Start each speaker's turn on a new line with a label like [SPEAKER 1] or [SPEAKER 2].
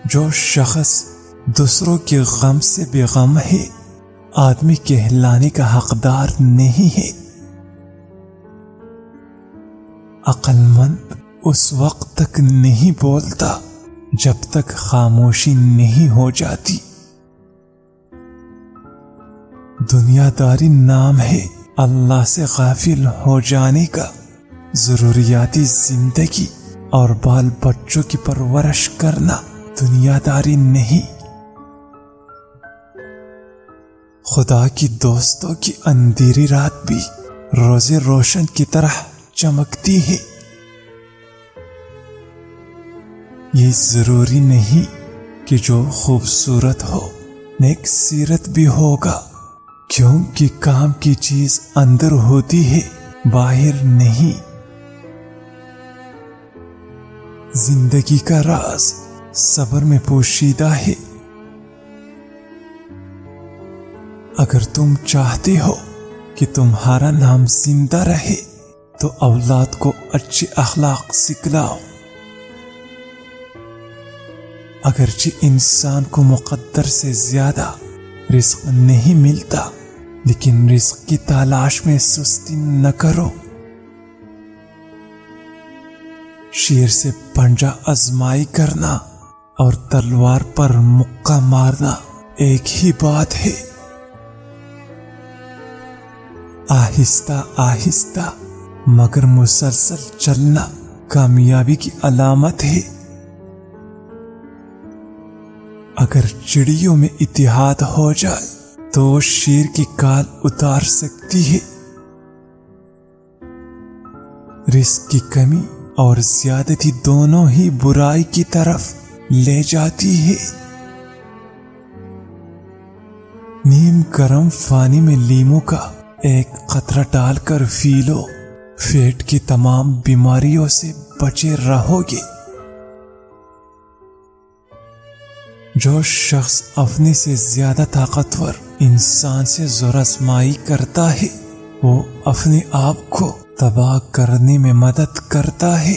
[SPEAKER 1] جو شخص دوسروں کے غم سے بے غم ہے آدمی کہلانے کا حقدار نہیں ہے۔ عقل مند اس وقت تک نہیں بولتا جب تک خاموشی نہیں ہو جاتی۔ دنیا داری نام ہے اللہ سے غافل ہو جانے کا۔ ضروریاتی زندگی اور بال بچوں کی پرورش کرنا دنیا داری نہیں۔ خدا کی دوستوں کی اندھیری رات بھی روز روشن کی طرح چمکتی ہے۔ یہ ضروری نہیں کہ جو خوبصورت ہو نیک سیرت بھی ہوگا، کیونکہ کام کی چیز اندر ہوتی ہے باہر نہیں۔ زندگی کا راز صبر میں پوشیدہ ہے۔ اگر تم چاہتے ہو کہ تمہارا نام زندہ رہے تو اولاد کو اچھے اخلاق سکھلاؤ۔ اگرچہ انسان کو مقدر سے زیادہ رزق نہیں ملتا، لیکن رزق کی تلاش میں سستی نہ کرو۔ شیر سے پنجہ آزمائی کرنا اور تلوار پر مکہ مارنا ایک ہی بات ہے۔ آہستہ آہستہ مگر مسلسل چلنا کامیابی کی علامت ہے۔ اگر چڑیوں میں اتحاد ہو جائے تو وہ شیر کی کال اتار سکتی ہے۔ رزق کی کمی اور زیادتی دونوں ہی برائی کی طرف لے جاتی ہے۔ نیم گرم پانی میں لیموں کا ایک قطرہ ڈال کر پی لو، پیٹ کی تمام بیماریوں سے بچے رہو گے۔ جو شخص اپنے سے زیادہ طاقتور انسان سے زور آزمائی کرتا ہے وہ اپنے آپ کو تباہ کرنے میں مدد کرتا ہے۔